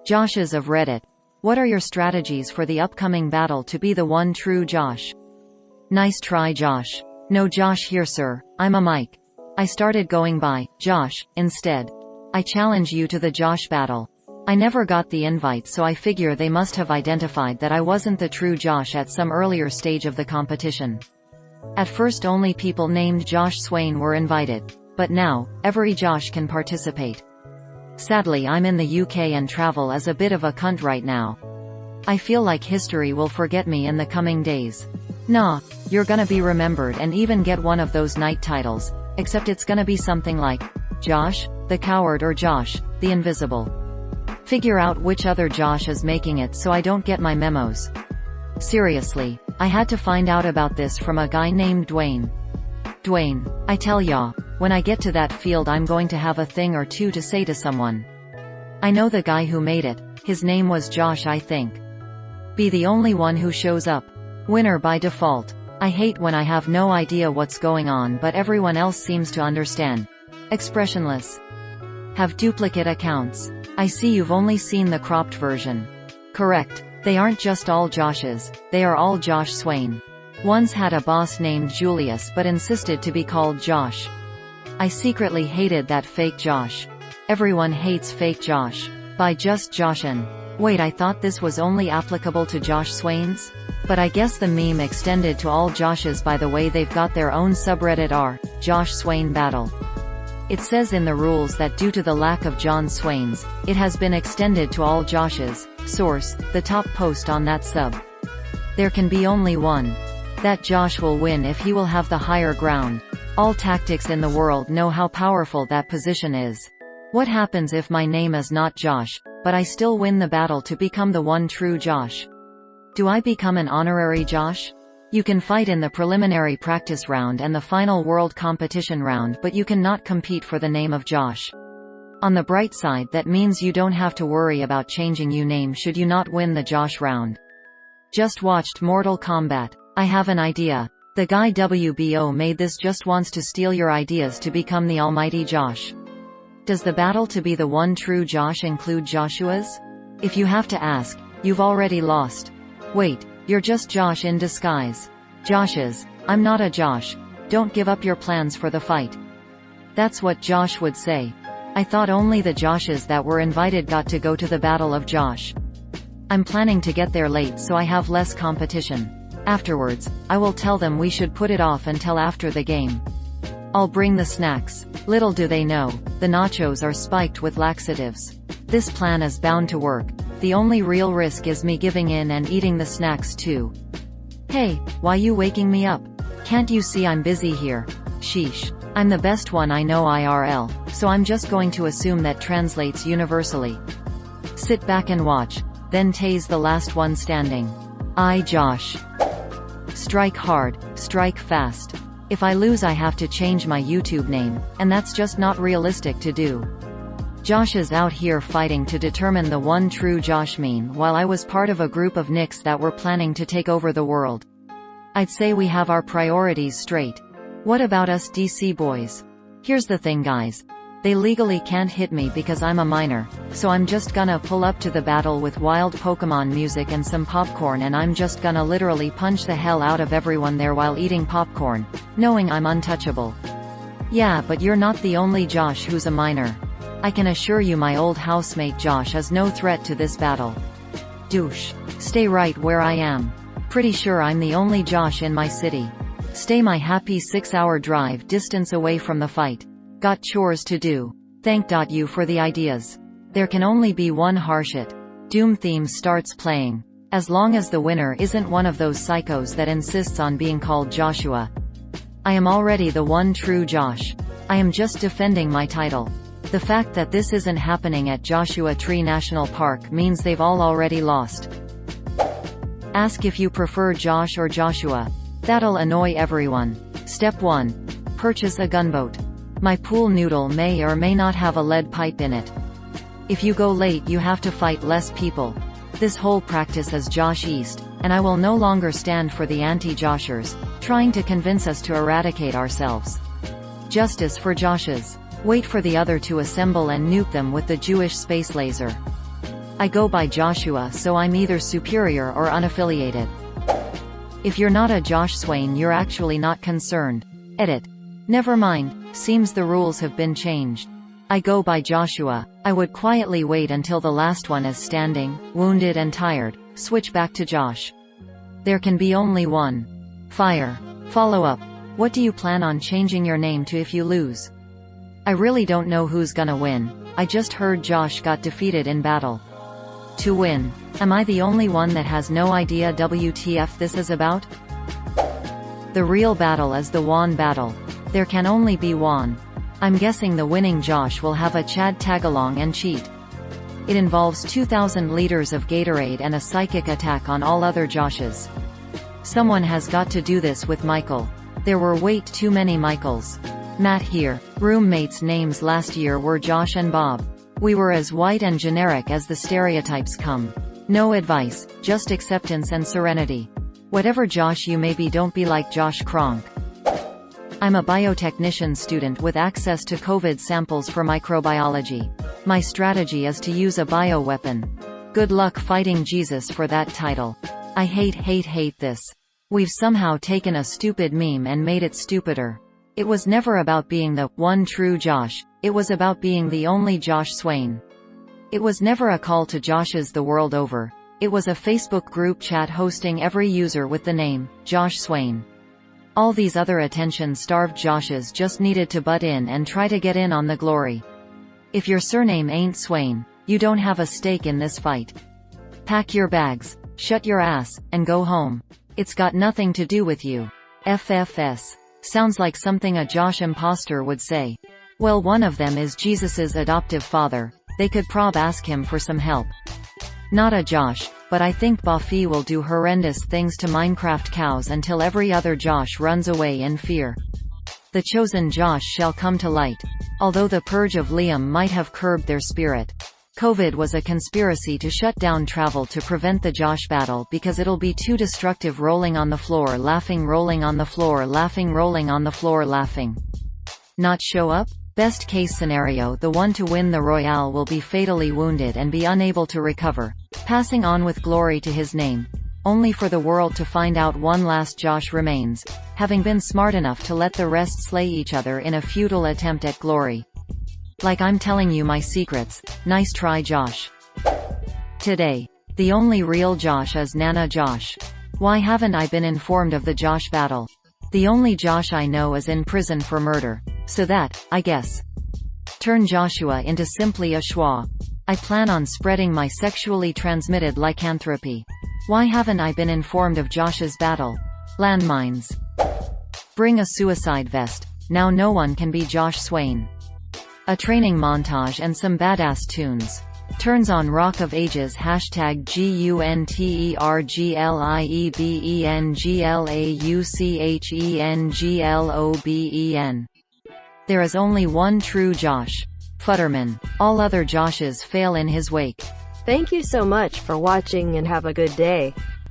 Joshes of Reddit. What are your strategies for the upcoming battle to be the one true Josh? Nice try, Josh. No Josh here, sir. I'm a Mike. I started going by Josh instead. I challenge you to the Josh battle. I never got the invite, so I figure they must have identified that I wasn't the true Josh at some earlier stage of the competition. At first only people named Josh Swain were invited. But now, every Josh can participate. Sadly, I'm in the UK and travel is a bit of a cunt right now. I feel like history will forget me in the coming days. Nah, you're gonna be remembered and even get one of those night titles, except it's gonna be something like Josh, the Coward, or Josh, the Invisible. Figure out which other Josh is making it so I don't get my memos. Seriously, I had to find out about this from a guy named Dwayne. Dwayne, I tell ya, when I get to that field I'm going to have a thing or two to say to someone. I know the guy who made it, his name was Josh, I think. Be the only one who shows up. Winner by default. I hate when I have no idea what's going on but everyone else seems to understand. Expressionless. Have duplicate accounts. I see you've only seen the cropped version. Correct. They aren't just all Joshes, they are all Josh Swain. Once had a boss named Julius but insisted to be called Josh. I secretly hated that fake Josh. Everyone hates fake Josh. By just Joshin. Wait, I thought this was only applicable to Josh Swains? But I guess the meme extended to all Joshes. By the way, they've got their own subreddit r, Josh Swain Battle. It says in the rules that due to the lack of John Swains, it has been extended to all Joshes. Source, the top post on that sub. There can be only one. That Josh will win if he will have the higher ground. All tactics in the world know how powerful that position is. What happens if my name is not Josh, but I still win the battle to become the one true Josh? Do I become an honorary Josh? You can fight in the preliminary practice round and the final world competition round, but you cannot compete for the name of Josh. On the bright side, that means you don't have to worry about changing your name should you not win the Josh round. Just watched Mortal Kombat. I have an idea. The guy WBO made this just wants to steal your ideas to become the almighty Josh. Does the battle to be the one true Josh include Joshua's? If you have to ask, you've already lost. Wait, you're just Josh in disguise. Joshes, I'm not a Josh. Don't give up your plans for the fight. That's what Josh would say. I thought only the Joshes that were invited got to go to the Battle of Josh. I'm planning to get there late so I have less competition. Afterwards, I will tell them we should put it off until after the game. I'll bring the snacks. Little do they know, the nachos are spiked with laxatives. This plan is bound to work. The only real risk is me giving in and eating the snacks too. Hey, why you waking me up? Can't you see I'm busy here? Sheesh. I'm the best one I know IRL, so I'm just going to assume that translates universally. Sit back and watch, then tase the last one standing. I Josh. Strike hard, strike fast. If I lose I have to change my YouTube name, and that's just not realistic to do. Josh is out here fighting to determine the one true Josh. Meanwhile I was part of a group of nicks that were planning to take over the world. I'd say we have our priorities straight. What about us DC boys? Here's the thing guys. They legally can't hit me because I'm a minor, so I'm just gonna pull up to the battle with wild Pokemon music and some popcorn, and I'm just gonna literally punch the hell out of everyone there while eating popcorn, knowing I'm untouchable. Yeah, but you're not the only Josh who's a minor. I can assure you my old housemate Josh is no threat to this battle. Douche. Stay right where I am. Pretty sure I'm the only Josh in my city. Stay my happy 6-hour drive distance away from the fight. Got chores to do. Thank you for the ideas. There can only be one harshit. Doom theme starts playing. As long as the winner isn't one of those psychos that insists on being called Joshua. I am already the one true Josh. I am just defending my title. The fact that this isn't happening at Joshua Tree National Park means they've all already lost. Ask if you prefer Josh or Joshua. That'll annoy everyone. Step 1. Purchase a gunboat. My pool noodle may or may not have a lead pipe in it. If you go late you have to fight less people. This whole practice is Josh East, and I will no longer stand for the anti-Joshers, trying to convince us to eradicate ourselves. Justice for Joshes. Wait for the other to assemble and nuke them with the Jewish space laser. I go by Joshua, so I'm either superior or unaffiliated. If you're not a Josh Swain, you're actually not concerned. Edit. Never mind, seems the rules have been changed. I go by Joshua. I would quietly wait until the last one is standing, wounded and tired, switch back to Josh. There can be only one. Fire. Follow up. What do you plan on changing your name to if you lose? I really don't know who's gonna win. I just heard Josh got defeated in battle. To win. Am I the only one that has no idea WTF this is about? The real battle is the Juan battle. There can only be one. I'm guessing the winning Josh will have a Chad tagalong and cheat. It involves 2,000 liters of Gatorade and a psychic attack on all other Joshes. Someone has got to do this with Michael. There were way too many Michaels. Matt here. Roommates' names last year were Josh and Bob. We were as white and generic as the stereotypes come. No advice, just acceptance and serenity. Whatever Josh you may be, don't be like Josh Kronk. I'm a biotechnician student with access to COVID samples for microbiology. My strategy is to use a bioweapon. Good luck fighting Jesus for that title. I hate this. We've somehow taken a stupid meme and made it stupider. It was never about being the one true Josh, it was about being the only Josh Swain. It was never a call to Joshes the world over. It was a Facebook group chat hosting every user with the name, Josh Swain. All these other attention-starved Joshes just needed to butt in and try to get in on the glory. If your surname ain't Swain, you don't have a stake in this fight. Pack your bags, shut your ass, and go home. It's got nothing to do with you. FFS. Sounds like something a Josh imposter would say. Well, one of them is Jesus's adoptive father. They could prob ask him for some help. Not a Josh, but I think Buffy will do horrendous things to Minecraft cows until every other Josh runs away in fear. The chosen Josh shall come to light. Although the purge of Liam might have curbed their spirit. COVID was a conspiracy to shut down travel to prevent the Josh battle because it'll be too destructive rolling on the floor laughing rolling on the floor laughing rolling on the floor laughing. Not show up? Best case scenario, the one to win the Royale will be fatally wounded and be unable to recover, passing on with glory to his name. Only for the world to find out one last Josh remains, having been smart enough to let the rest slay each other in a futile attempt at glory. Like I'm telling you my secrets. Nice try, Josh. Today, the only real Josh is Nana Josh. Why haven't I been informed of the Josh battle? The only Josh I know is in prison for murder. So that, I guess, turn Joshua into simply a schwa. I plan on spreading my sexually transmitted lycanthropy. Why haven't I been informed of Josh's battle? Landmines. Bring a suicide vest. Now no one can be Josh Swain. A training montage and some badass tunes. Turns on Rock of Ages hashtag #GUNTERGLIEBENGLAUCHENGLOBEN. There is only one true Josh. Futterman. All other Joshes fail in his wake. Thank you so much for watching and have a good day.